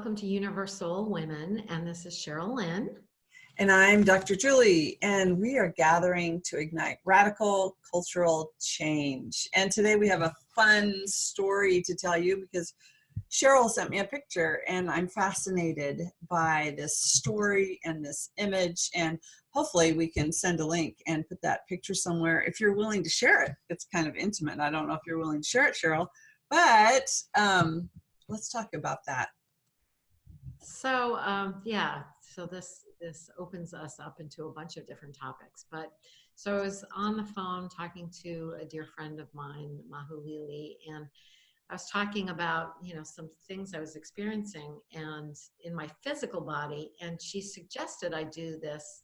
welcome to UniverSoul Women, and this is Sherryl Lin. And I'm Dr. Julie, and we are gathering to ignite radical cultural change. And today we have a fun story to tell you because Sherryl sent me a picture, and I'm fascinated by this story and this image, and hopefully we can send a link and put that picture somewhere if you're willing to share it. It's kind of intimate. I don't know if you're willing to share it, Sherryl, but let's talk about that. So so this opens us up into a bunch of different topics. But so I was on the phone talking to a dear friend of mine, Mahulili, and I was talking about, some things I was experiencing and in my physical body, and she suggested I do this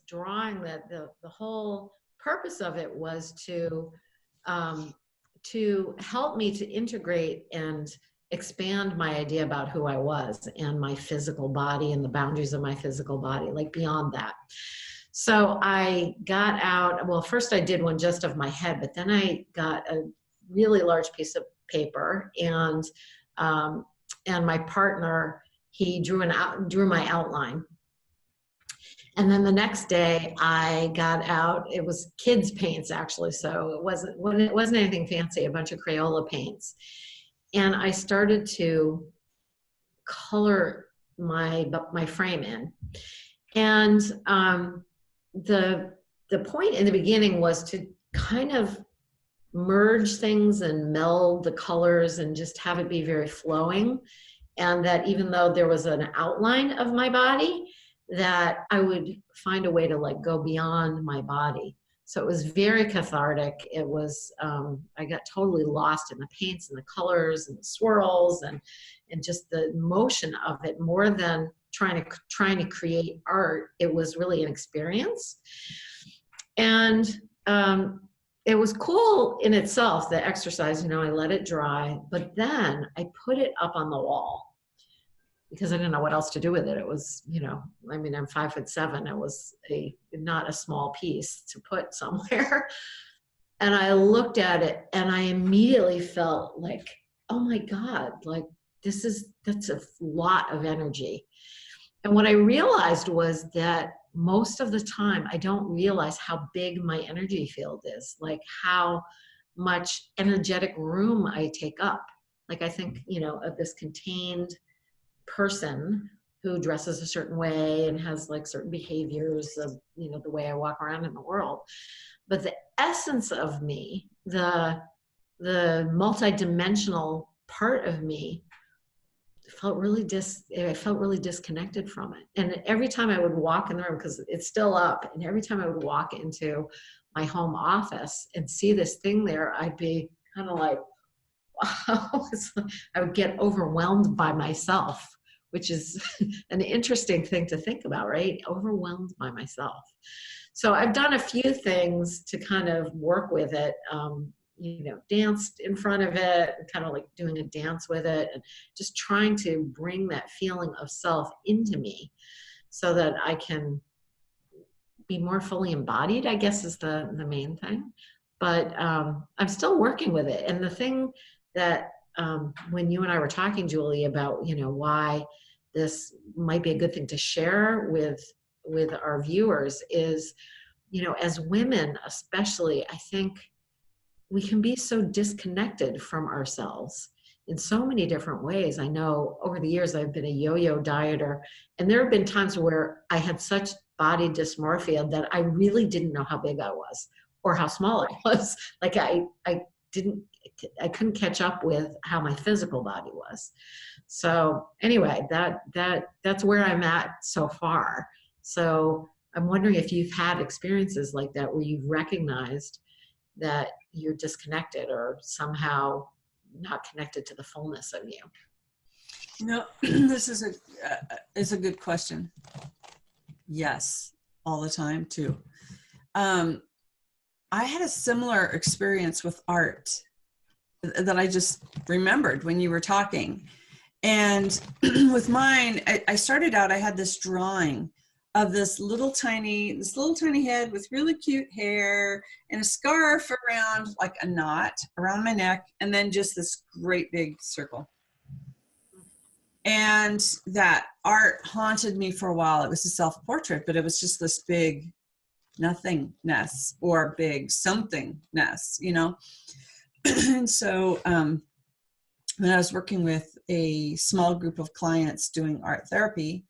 drawing that the whole purpose of it was to help me to integrate and expand my idea about who I was and my physical body and the boundaries of my physical body, like beyond that. So I got out, well, first I did one just of my head, but then I got a really large piece of paper, and my partner, he drew my outline. And then the next day I got out, it was kids' paints actually, so it wasn't anything fancy, a bunch of Crayola paints. And I started to color my frame in. And the point in the beginning was to kind of merge things and meld the colors and just have it be very flowing. And that even though there was an outline of my body, that I would find a way to go beyond my body. So it was very cathartic. It was, I got totally lost in the paints and the colors and the swirls and just the motion of it. More than trying to create art, it was really an experience. And it was cool in itself, the exercise, I let it dry, but then I put it up on the wall because I didn't know what else to do with it. It was, I'm 5'7". It was not a small piece to put somewhere. And I looked at it and I immediately felt like, oh my God, that's a lot of energy. And what I realized was that most of the time I don't realize how big my energy field is, like how much energetic room I take up. Like I think, of this contained person who dresses a certain way and has certain behaviors of, the way I walk around in the world. But the essence of me, the multidimensional part of me, felt really disconnected from it. And every time I would walk in the room, because it's still up, and every time I would walk into my home office and see this thing there, I'd be kind of like, wow. I would get overwhelmed by myself, which is an interesting thing to think about, right? Overwhelmed by myself. So I've done a few things to kind of work with it, danced in front of it, kind of doing a dance with it, and just trying to bring that feeling of self into me so that I can be more fully embodied, I guess is the main thing. But I'm still working with it. And the thing that when you and I were talking, Julie, about, why this might be a good thing to share with our viewers is, as women especially, I think we can be so disconnected from ourselves in so many different ways. I know over the years I've been a yo-yo dieter, and there have been times where I had such body dysmorphia that I really didn't know how big I was or how small I was. I couldn't catch up with how my physical body was. So anyway, that's where I'm at so far. So I'm wondering if you've had experiences like that where you've recognized that you're disconnected or somehow not connected to the fullness of you. This is a good question. Yes, all the time too. I had a similar experience with art that I just remembered when you were talking. And with mine, I started out, I had this drawing of this little tiny head with really cute hair and a scarf around, like a knot around my neck, and then just this great big circle. And that art haunted me for a while. It was a self-portrait, but it was just this big nothingness or big somethingness, you know? And so when I was working with a small group of clients doing art therapy,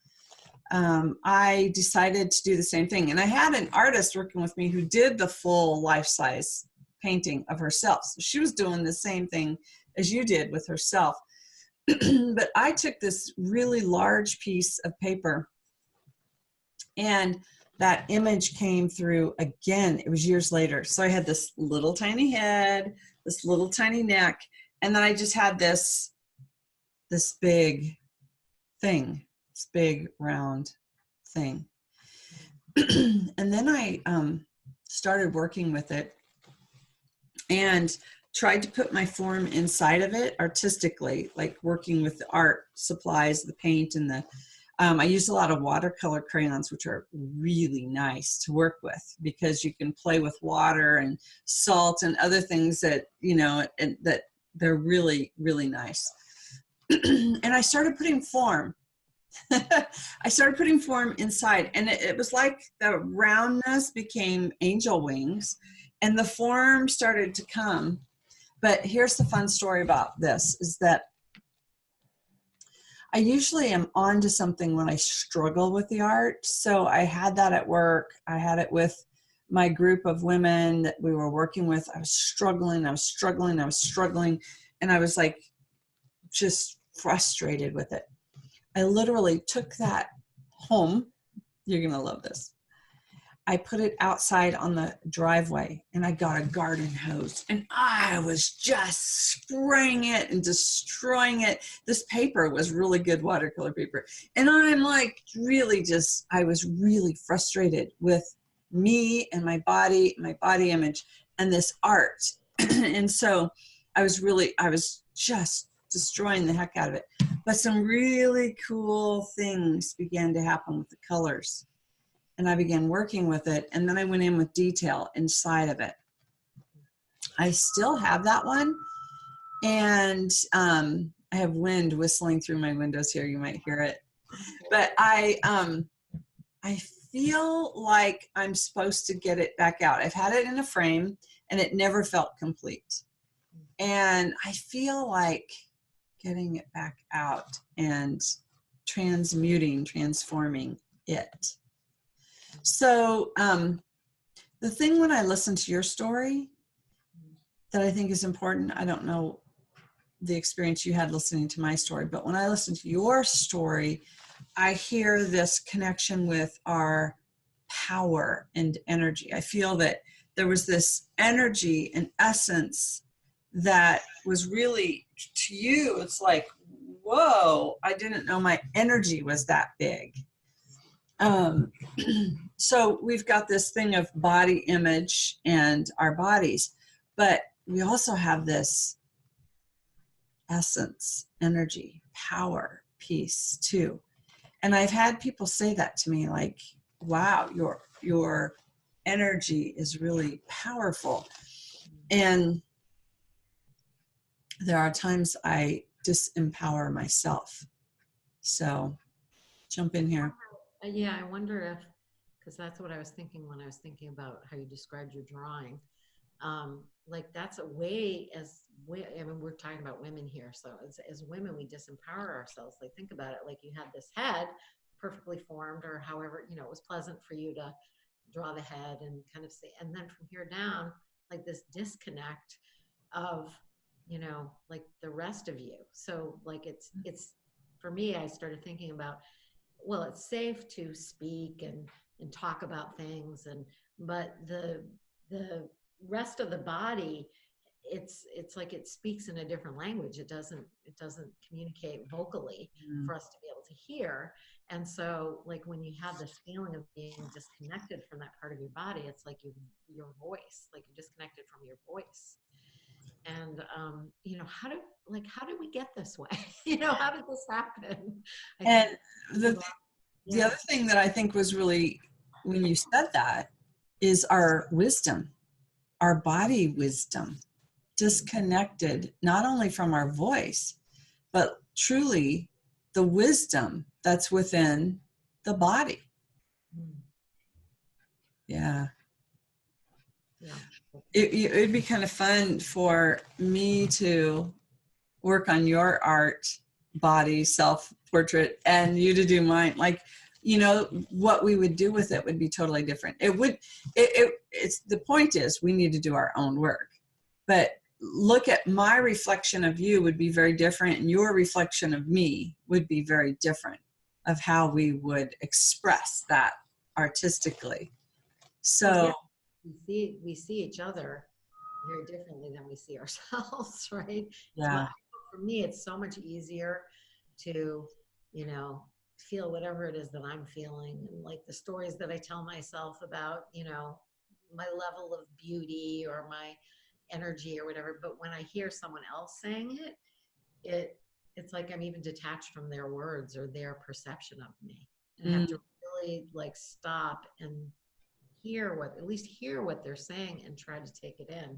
I decided to do the same thing. And I had an artist working with me who did the full life-size painting of herself. So she was doing the same thing as you did with herself. But I took this really large piece of paper, and that image came through again. It was years later. So I had this little tiny head, this little tiny neck, and then I just had this big thing, this big round thing. And then I started working with it and tried to put my form inside of it artistically, like working with the art supplies, the paint, and the I use a lot of watercolor crayons, which are really nice to work with because you can play with water and salt and other things that, you know, and that they're really, really nice. And I started putting form. I started putting form inside, and it was like the roundness became angel wings and the form started to come. But here's the fun story about this is that I usually am onto something when I struggle with the art. So I had that at work. I had it with my group of women that we were working with. I was struggling. And I was like just frustrated with it. I literally took that home. You're going to love this. I put it outside on the driveway and I got a garden hose and I was just spraying it and destroying it. This paper was really good watercolor paper. And I'm like I was really frustrated with me and my body image and this art. And so I was just destroying the heck out of it. But some really cool things began to happen with the colors. And I began working with it. And then I went in with detail inside of it. I still have that one. And I have wind whistling through my windows here. You might hear it. But I feel like I'm supposed to get it back out. I've had it in a frame and it never felt complete. And I feel like getting it back out and transforming it. So the thing when I listen to your story that I think is important, I don't know the experience you had listening to my story, but when I listen to your story, I hear this connection with our power and energy. I feel that there was this energy and essence that was really, to you, it's like, whoa, I didn't know my energy was that big. So we've got this thing of body image and our bodies, but we also have this essence, energy, power piece too. And I've had people say that to me, like, wow, your energy is really powerful. And there are times I disempower myself. So jump in here. Yeah, I wonder if, because that's what I was thinking when I was thinking about how you described your drawing. Like that's a way, I mean, we're talking about women here. So as women, we disempower ourselves. Like think about it, like you had this head perfectly formed or however, you know, it was pleasant for you to draw the head and kind of see. And then from here down, like this disconnect of, you know, like the rest of you. So like it's for me, I started thinking about, well, it's safe to speak and talk about things, but the rest of the body, it's like it speaks in a different language. It doesn't communicate vocally for us to be able to hear. And so like when you have this feeling of being disconnected from that part of your body, it's like your voice, like you're disconnected from your voice. And you know, how do we get this way? You know, how did this happen? And the other thing that I think was really, when you said that, is our wisdom, our body wisdom, disconnected not only from our voice, but truly the wisdom that's within the body. Yeah. Yeah. It'd be kind of fun for me to work on your art, body, self-portrait, and you to do mine. Like, you know, what we would do with it would be totally different. It's the point is we need to do our own work, but look at my reflection of you would be very different, and your reflection of me would be very different of how we would express that artistically. So yeah, we see each other very differently than we see ourselves, right? yeah. For me, it's so much easier to, you know, feel whatever it is that I'm feeling, and like the stories that I tell myself about, you know, my level of beauty or my energy or whatever. But when I hear someone else saying it's like I'm even detached from their words or their perception of me. And I have to really like stop and at least hear what they're saying and try to take it in.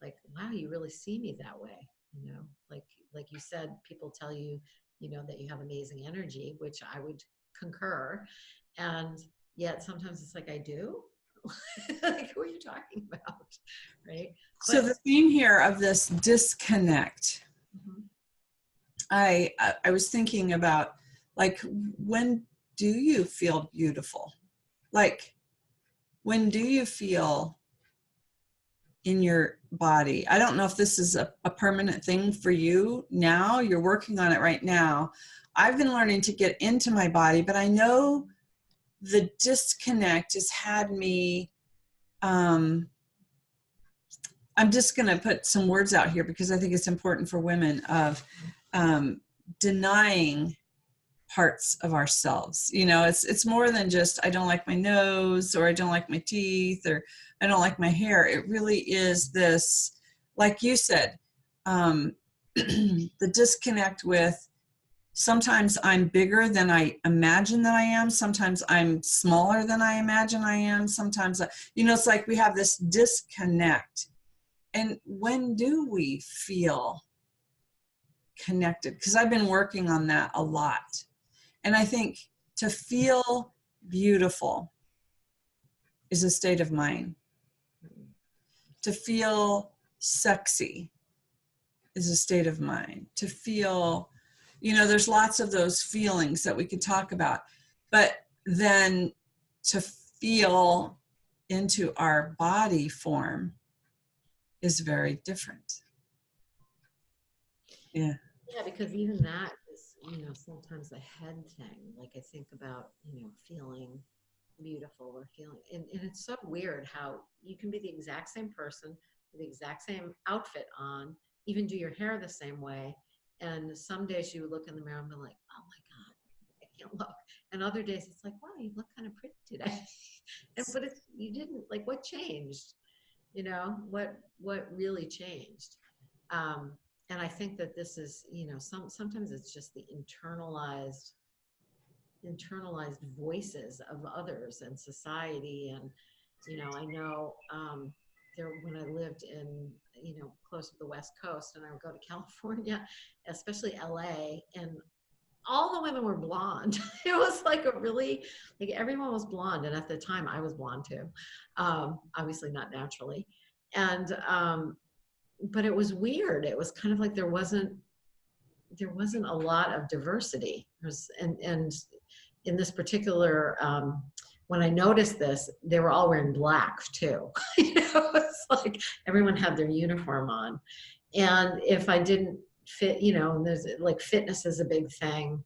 Like, wow, you really see me that way. You know, like you said, people tell you, you know, that you have amazing energy, which I would concur. And yet sometimes it's like, I do. Like, who are you talking about? Right. So the theme here of this disconnect, I was thinking about, like, when do you feel beautiful? Like, when do you feel in your body? I don't know if this is a permanent thing for you now. You're working on it right now. I've been learning to get into my body, but I know the disconnect has had me, I'm just going to put some words out here because I think it's important for women, of denying parts of ourselves. You know, it's more than just, I don't like my nose, or I don't like my teeth, or I don't like my hair. It really is this, like you said, the disconnect with, sometimes I'm bigger than I imagine that I am. Sometimes I'm smaller than I imagine I am. Sometimes, you know, it's like we have this disconnect. And when do we feel connected? Because I've been working on that a lot. And I think to feel beautiful is a state of mind. To feel sexy is a state of mind. To feel, you know, there's lots of those feelings that we could talk about. But then to feel into our body form is very different. Yeah. Yeah, because even that is, you know, sometimes a head thing. Like I think about, you know, feeling beautiful or feeling, and it's so weird how you can be the exact same person with the exact same outfit on, even do your hair the same way. And some days you look in the mirror and be like, oh my God, I can't look. And other days it's like, wow, you look kind of pretty today. But it's, you didn't, like, what changed? You know, what really changed? And I think that this is, you know, sometimes it's just the internalized voices of others and society. And, you know, I know there, when I lived in, you know, close to the West Coast, and I would go to California, especially LA, and all the women were blonde. It was like a really, like, everyone was blonde. And at the time I was blonde too. Obviously not naturally. And, but it was weird. It was kind of like there wasn't a lot of diversity. And in this particular, when I noticed this, they were all wearing black too. You know, it's like everyone had their uniform on. And if I didn't fit, you know, and there's like, fitness is a big thing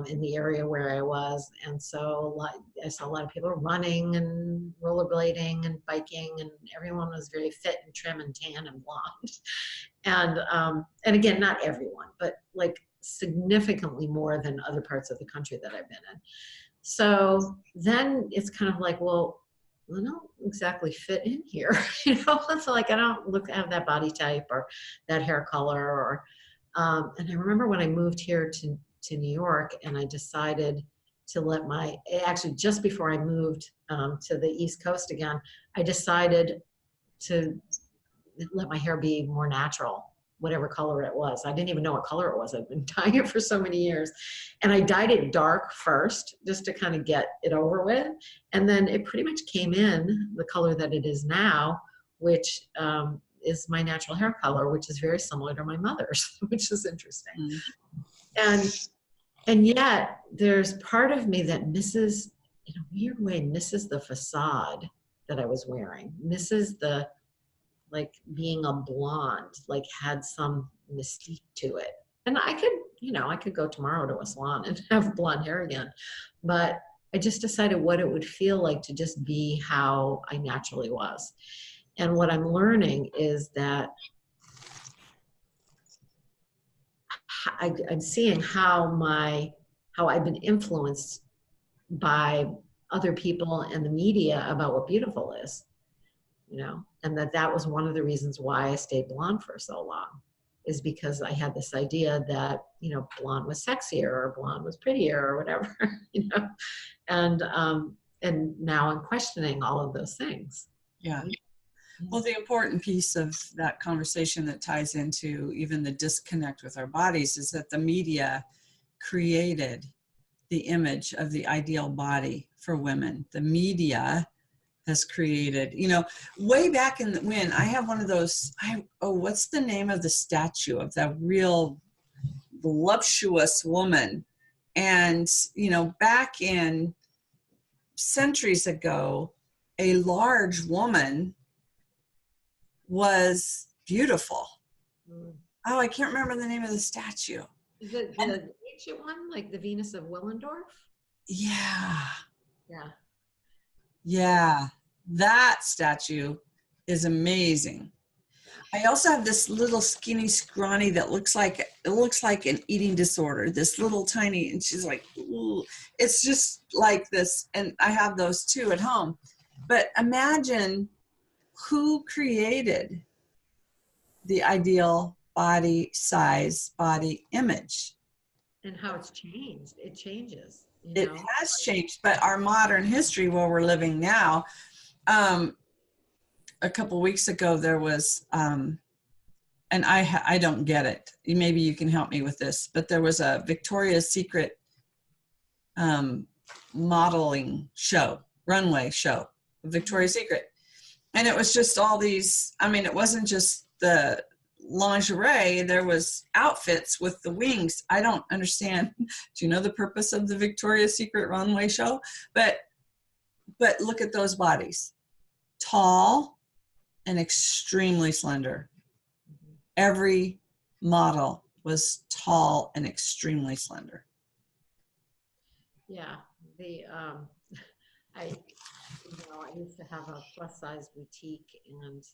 in the area where I was. And so I saw a lot of people running and rollerblading and biking, and everyone was very fit and trim and tan and blonde. And again, not everyone, but like significantly more than other parts of the country that I've been in. So then it's kind of like, well, I don't exactly fit in here. You know, it's like I don't have that body type or that hair color. Or and I remember when I moved here to New York, and I decided to actually just before I moved to the East Coast again, I decided to let my hair be more natural. whatever color it was. I didn't even know what color it was. I've been dyeing it for so many years. And I dyed it dark first just to kind of get it over with. And then it pretty much came in the color that it is now, which is my natural hair color, which is very similar to my mother's, which is interesting. And yet there's part of me that misses, in a weird way, misses the facade that I was wearing, misses the, like being a blonde, like had some mystique to it. And I could, I could go tomorrow to a salon and have blonde hair again. But I just decided what it would feel like to just be how I naturally was. And what I'm learning is that I'm seeing how I've been influenced by other people and the media about what beautiful is, and that was one of the reasons why I stayed blonde for so long, is because I had this idea that, blonde was sexier or blonde was prettier or whatever, and now I'm questioning all of those things. Yeah. Well, the important piece of that conversation that ties into even the disconnect with our bodies is that the media created the image of the ideal body for women. The media has created, way back in when I have one of those, what's the name of the statue of that real voluptuous woman? And, back in centuries ago, a large woman was beautiful. Oh, I can't remember the name of the statue. Is it the ancient one, like the Venus of Willendorf? Yeah. Yeah. Yeah. That statue is amazing. I also have this little skinny scrawny that looks like an eating disorder. This little tiny, and she's like, ooh, it's just like this. And I have those too at home. But imagine who created the ideal body size, body image. And how it's changed. It changes. It has changed, but our modern history where we're living now, a couple weeks ago there was, and I don't get it. Maybe you can help me with this, but there was a Victoria's Secret modeling show, runway show, Victoria's Secret. And it was just all these, it wasn't just the lingerie, there was outfits with the wings. I don't understand. Do you know the purpose of the Victoria's Secret runway show? But look at those bodies. Tall and extremely slender. Every model was tall and extremely slender. Yeah. I used to have a plus size boutique, and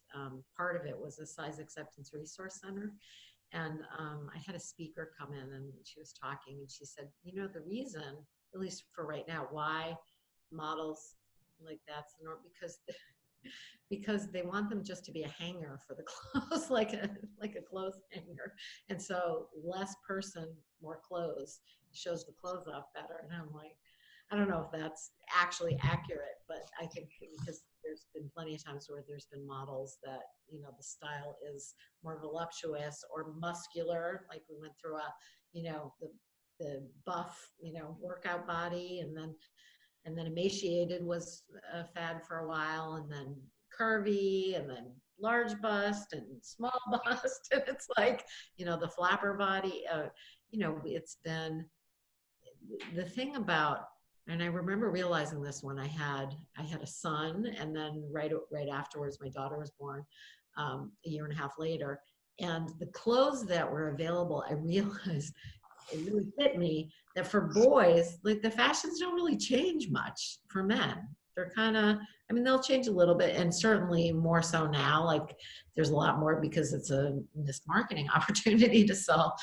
part of it was a size acceptance resource center. And I had a speaker come in, and she was talking, and she said, the reason, at least for right now, why models like that's the norm, because they want them just to be a hanger for the clothes, like a clothes hanger. And so less person, more clothes, shows the clothes off better. And I'm like, I don't know if that's actually accurate, but I think because there's been plenty of times where there's been models that, the style is more voluptuous or muscular, like we went through the buff, workout body, and then emaciated was a fad for a while, and then curvy, and then large bust and small bust. And it's like, the flapper body, it's been the thing about, and I remember realizing this when I had a son, and then right afterwards, my daughter was born, a year and a half later. And the clothes that were available, I realized it really hit me that for boys, like the fashions don't really change much for men. They're kind of, they'll change a little bit, and certainly more so now. Like there's a lot more because it's a missed marketing opportunity to sell,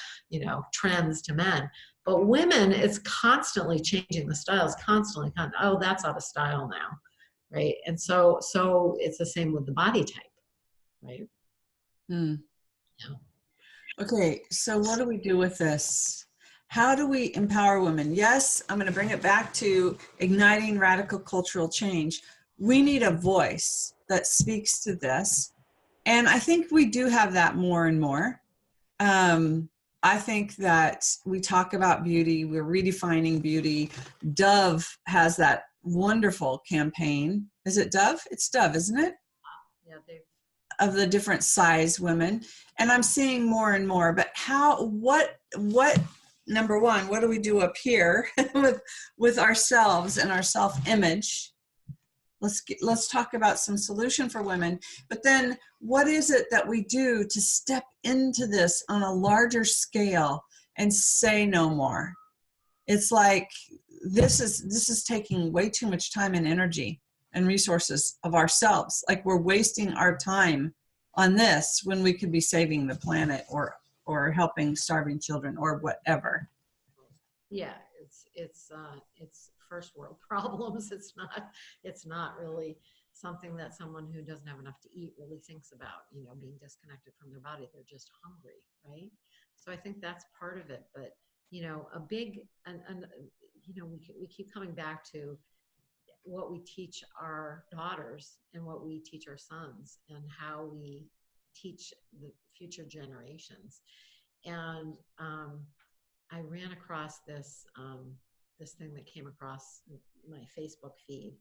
trends to men. But women, it's constantly changing. The styles constantly, oh, that's out of style now, right? And so it's the same with the body type, right? Yeah. Okay, so what do we do with this? How do we empower women? Yes, I'm going to bring it back to igniting radical cultural change. We need a voice that speaks to this. And I think we do have that more and more. I think that we talk about beauty, we're redefining beauty. Dove has that wonderful campaign. Is it Dove? It's Dove, isn't it? Yeah, they. Of the different size women. And I'm seeing more and more, but what, number one, what do we do up here with ourselves and our self-image? Let's talk about some solution for women, but then what is it that we do to step into this on a larger scale and say no more? It's like, this is taking way too much time and energy and resources of ourselves. Like, we're wasting our time on this when we could be saving the planet or helping starving children or whatever. Yeah, it's first world problems. It's not really something that someone who doesn't have enough to eat really thinks about, being disconnected from their body. They're just hungry, right? So I think that's part of it. But, a big, and we keep coming back to what we teach our daughters and what we teach our sons and how we teach the future generations. And I ran across this thing that came across my Facebook feed,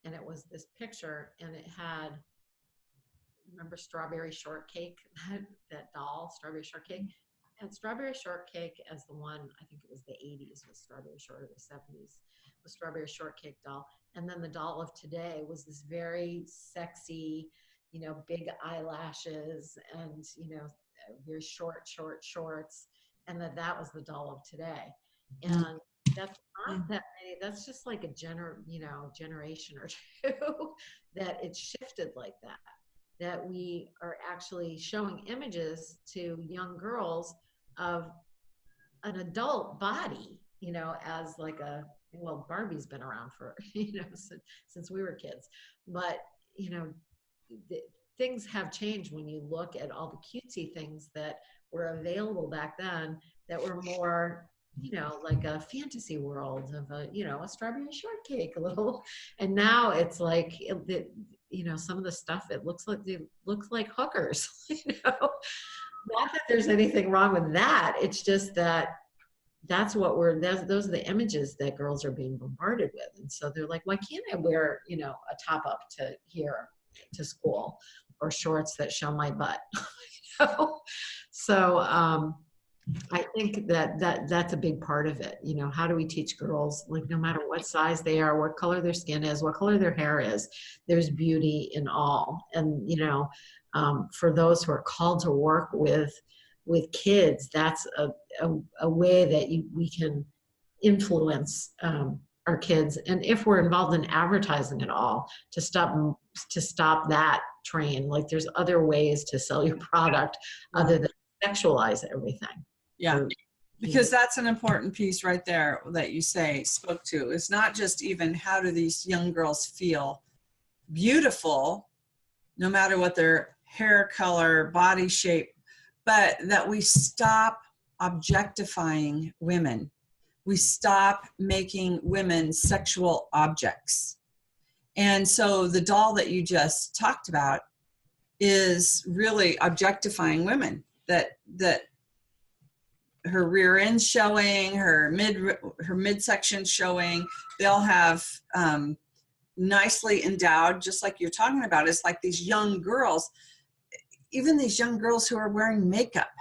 and it was this picture, and it had, remember Strawberry Shortcake, that doll, Strawberry Shortcake? And Strawberry Shortcake as the one, I think it was the 80s was Strawberry Short, or the 70s was Strawberry Shortcake doll. And then the doll of today was this very sexy, big eyelashes and, very short shorts. And that was the doll of today. And that's not that many, that's just like a generation or two that it's shifted like that we are actually showing images to young girls of an adult body, as like Barbie's been around for, since we were kids. But, things have changed when you look at all the cutesy things that were available back then that were more, like a fantasy world of a strawberry shortcake, a little. And now it's like, some of the stuff, they look like hookers, Not that there's anything wrong with that. It's just that those are the images that girls are being bombarded with. And so they're like, why can't I wear, a top up to school, or shorts that show my butt? So I think that's a big part of it. How do we teach girls, like, no matter what size they are, what color their skin is, what color their hair is, there's beauty in all. And, for those who are called to work with kids, that's a way that we can influence our kids. And if we're involved in advertising at all, to stop that train. Like, there's other ways to sell your product other than sexualize everything. Yeah, because that's an important piece right there that you spoke to. It's not just even how do these young girls feel beautiful, no matter what their hair color, body shape, but that we stop objectifying women. We stop making women sexual objects. And so the doll that you just talked about is really objectifying women, that her rear end showing, her midsection showing. They'll have nicely endowed, just like you're talking about. It's like these young girls, even these young girls who are wearing makeup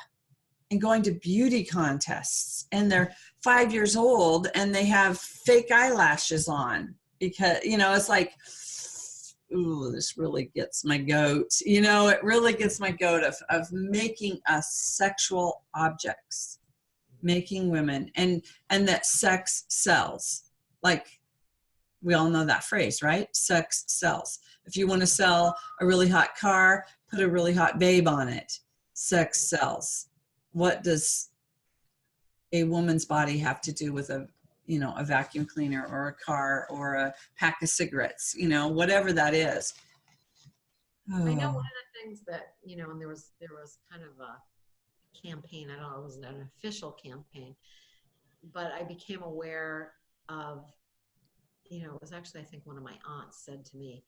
and going to beauty contests, and they're 5 years old and they have fake eyelashes on because, it's like, ooh, this really gets my goat. It really gets my goat of making us sexual objects, making women, and that sex sells. Like, we all know that phrase, right? Sex sells. If you want to sell a really hot car, put a really hot babe on it. Sex sells. What does a woman's body have to do with a vacuum cleaner or a car or a pack of cigarettes, whatever that is? Oh. I know one of the things that, and there was kind of a campaign, I don't know, it was an official campaign, but I became aware of, it was actually, I think one of my aunts said to me,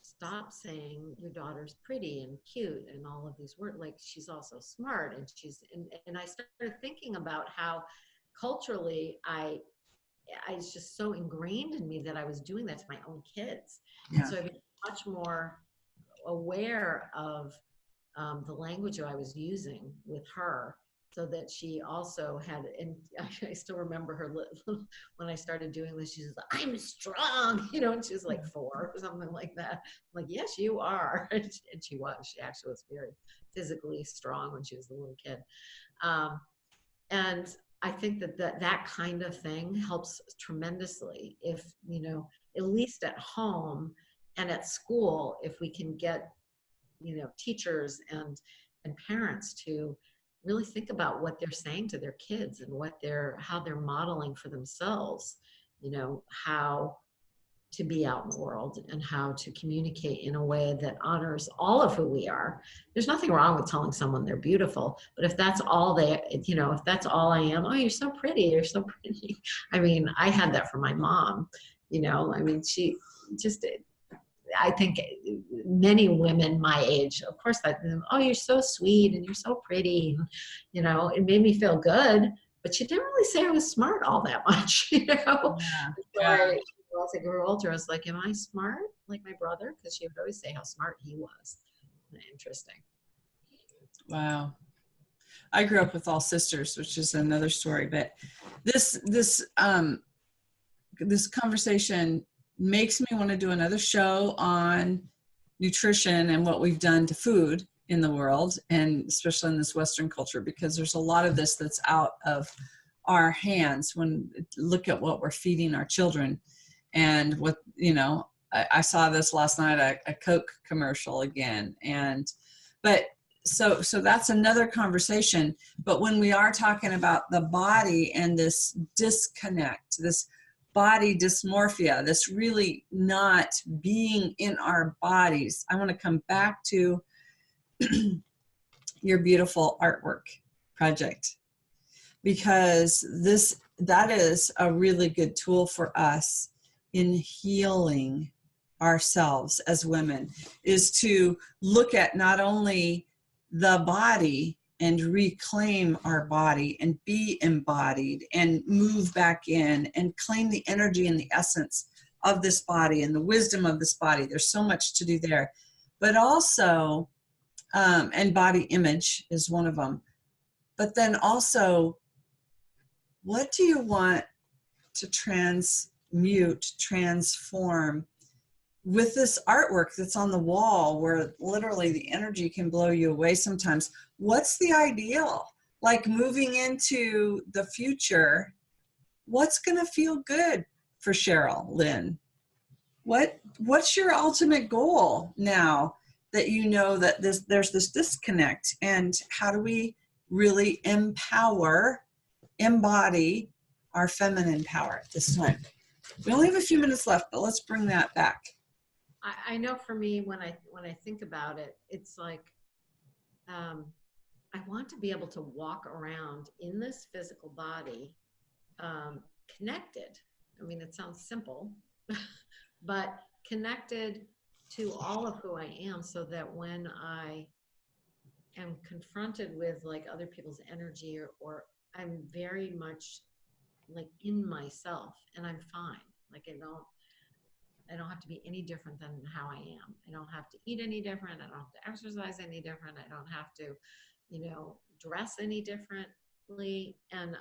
stop saying your daughter's pretty and cute and all of these words. Like, she's also smart, and and I started thinking about how culturally it's just so ingrained in me that I was doing that to my own kids. Yeah. And so I became much more aware of the language I was using with her, so that she also had, and I still remember her when I started doing this, she was like, I'm strong, and she was like 4 or something like that. I'm like, yes, you are. And she was. She actually was very physically strong when she was a little kid. And I think that kind of thing helps tremendously if, at least at home and at school, if we can get, teachers and parents to really think about what they're saying to their kids and how they're modeling for themselves, how to be out in the world and how to communicate in a way that honors all of who we are. There's nothing wrong with telling someone they're beautiful, but if that's all if that's all I am, oh, you're so pretty, you're so pretty. I mean, I had that from my mom, she just, I think many women my age, of course, oh, you're so sweet and you're so pretty. It made me feel good, but she didn't really say I was smart all that much, Yeah. So Yeah. as I grew older, I was like, am I smart like my brother? Because she would always say how smart he was. Interesting. Wow. I grew up with all sisters, which is another story, but this conversation makes me want to do another show on nutrition and what we've done to food in the world, and especially in this Western culture, because there's a lot of this that's out of our hands. When look at what we're feeding our children, and what, I saw this last night, a Coke commercial again, but so that's another conversation. But when we are talking about the body and this disconnect, this body dysmorphia, this really not being in our bodies, I want to come back to your beautiful artwork project, because that is a really good tool for us in healing ourselves as women, is to look at not only the body and reclaim our body and be embodied and move back in and claim the energy and the essence of this body and the wisdom of this body. There's so much to do there, but also, and body image is one of them. But then also, what do you want to transmute, transform with this artwork that's on the wall, where literally the energy can blow you away sometimes? What's the ideal? Like, moving into the future, what's going to feel good for Sherryl Lin? What's your ultimate goal now that you know that there's this disconnect, and how do we really embody our feminine power at this time? We only have a few minutes left, but let's bring that back. I know for me, when I think about it, it's like, I want to be able to walk around in this physical body, connected. I mean, it sounds simple, but connected to all of who I am, so that when I am confronted with like other people's energy, or I'm very much like in myself, and I'm fine. Like, I don't have to be any different than how I am. I don't have to eat any different. I don't have to exercise any different. I don't have to, dress any differently. And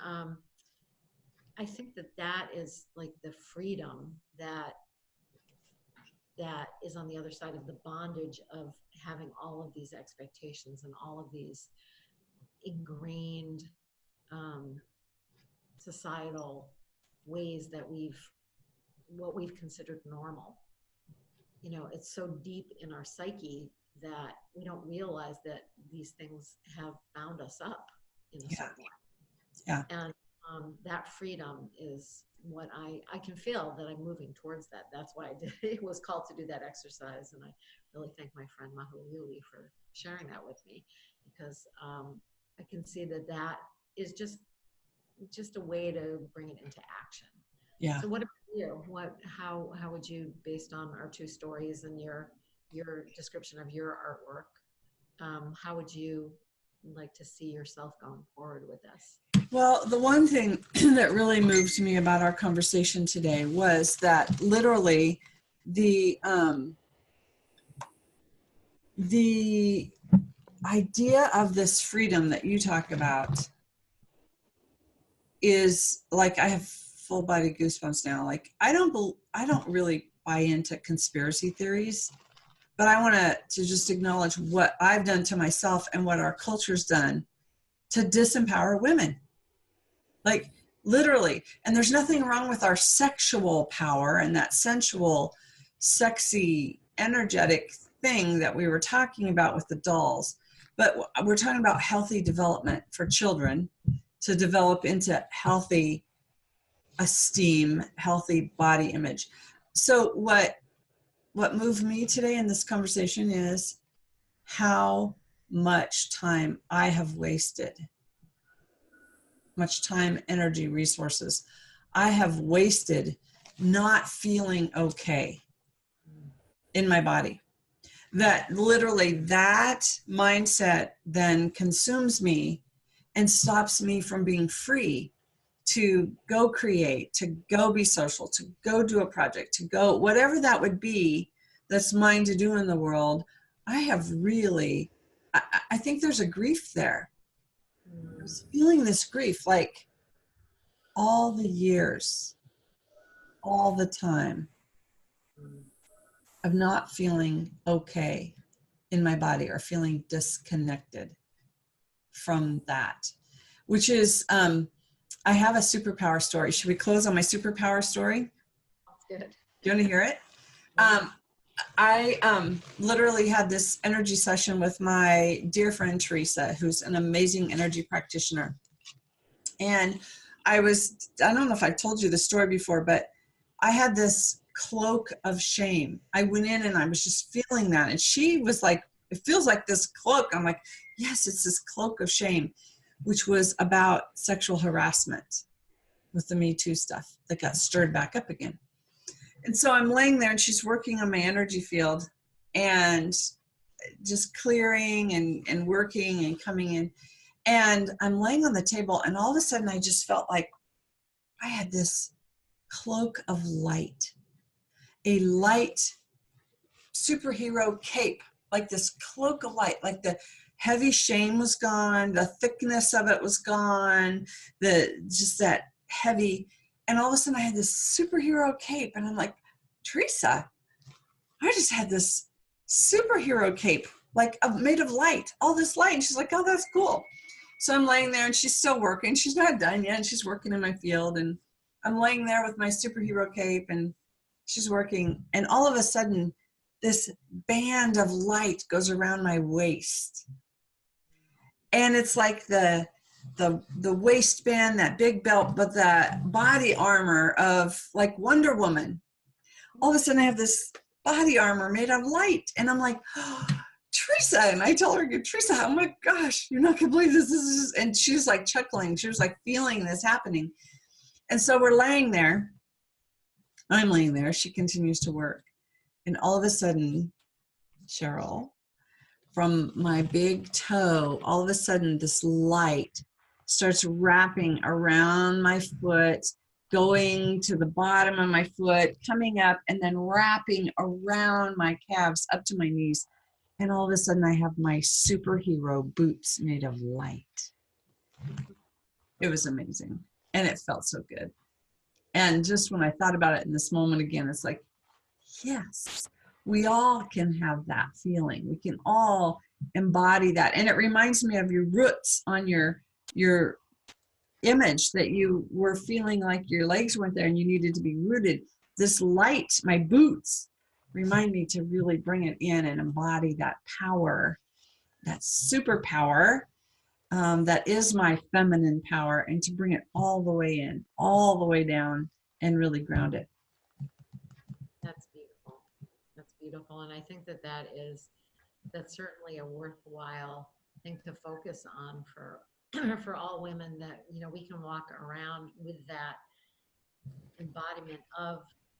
I think that is like the freedom that is on the other side of the bondage of having all of these expectations and all of these ingrained societal ways that what we've considered normal. It's so deep in our psyche that we don't realize that these things have bound us up in a certain way. Yeah. And that freedom is what I can feel that I'm moving towards that. That's why it was called to do that exercise. And I really thank my friend Mahulili for sharing that with me, because I can see that is just a way to bring it into action. Yeah. So what about you? How would you, based on our two stories and your your description of your artwork, how would you like to see yourself going forward with this? Well, the one thing that really moved me about our conversation today was that literally the idea of this freedom that you talk about is like, I have full body goosebumps now. Like, I don't really buy into conspiracy theories, but I want to just acknowledge what I've done to myself and what our culture's done to disempower women. Like, literally. And there's nothing wrong with our sexual power and that sensual, sexy, energetic thing that we were talking about with the dolls. But we're talking about healthy development for children to develop into healthy esteem, healthy body image. So what moved me today in this conversation is how much time I have wasted. Much time, energy, resources I have wasted not feeling okay in my body. That literally, that mindset then consumes me and stops me from being free to go create, to go be social, to go do a project, to go whatever that would be that's mine to do in the world. I have really, I think there's a grief there. I was feeling this grief, like all the years, all the time of not feeling okay in my body or feeling disconnected from that, which is, I have a superpower story. Should we close on my superpower story? That's good. Do you want to hear it? I literally had this energy session with my dear friend Teresa, who's an amazing energy practitioner. And I don't know if I told you the story before, but I had this cloak of shame. I went in and I was just feeling that. And she was like, it feels like this cloak. I'm like, yes, it's this cloak of shame, which was about sexual harassment with the Me Too stuff that got stirred back up again. And so I'm laying there and she's working on my energy field and just clearing and working and coming in. And I'm laying on the table and all of a sudden I just felt like I had this cloak of light, a light superhero cape, like this cloak of light, like the heavy shame was gone, the thickness of it was gone, just that heavy. And all of a sudden I had this superhero cape and I'm like, Teresa, I just had this superhero cape, like made of light, all this light. And she's like, oh, that's cool. So I'm laying there and she's still working. She's not done yet. And she's working in my field. And I'm laying there with my superhero cape and she's working. And all of a sudden, this band of light goes around my waist. And it's like the waistband, that big belt, but the body armor of like Wonder Woman. All of a sudden I have this body armor made of light. And I'm like, oh, Teresa. And I tell her, Teresa, oh my gosh, you're not gonna believe this. And she's like chuckling. She was like feeling this happening. And so we're laying there. I'm laying there. She continues to work. And all of a sudden, Sherryl, from my big toe, all of a sudden this light starts wrapping around my foot, going to the bottom of my foot, coming up, and then wrapping around my calves up to my knees. And all of a sudden I have my superhero boots made of light. It was amazing. And it felt so good. And just when I thought about it in this moment again, it's like, yes, we all can have that feeling. We can all embody that. And it reminds me of your roots on your image, that you were feeling like your legs weren't there and you needed to be rooted. This light, my boots, remind me to really bring it in and embody that power, that superpower that is my feminine power, and to bring it all the way in, all the way down, and really ground it. That's beautiful. That's beautiful. And I think that's certainly a worthwhile thing to focus on for for all women, that, you know, we can walk around with that embodiment of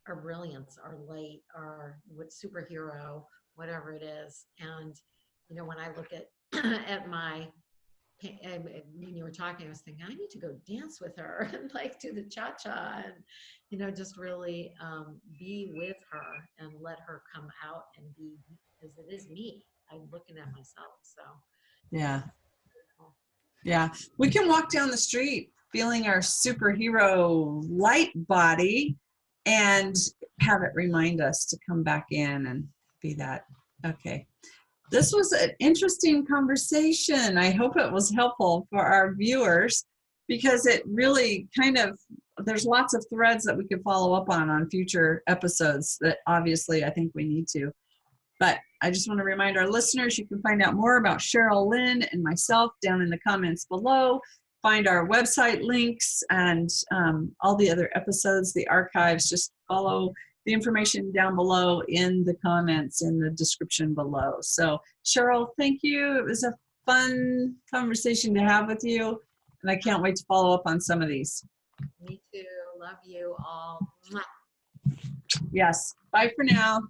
our brilliance, our light, our superhero, whatever it is. And, you know, when I look at, at my, when you were talking, I was thinking, I need to go dance with her and like do the cha-cha and, you know, just really be with her and let her come out and be, because it is me. I'm looking at myself. So Yeah. Yeah. We can walk down the street feeling our superhero light body and have it remind us to come back in and be that. Okay. This was an interesting conversation. I hope it was helpful for our viewers, because it really kind of, there's lots of threads that we can follow up on future episodes that obviously I think we need to. But I just want to remind our listeners, you can find out more about Sherryl Lin and myself down in the comments below. Find our website links and all the other episodes, the archives. Just follow the information down below in the comments, in the description below. So Sherryl, thank you. It was a fun conversation to have with you, and I can't wait to follow up on some of these. me too. Love you all. Mwah. Yes. Bye for now.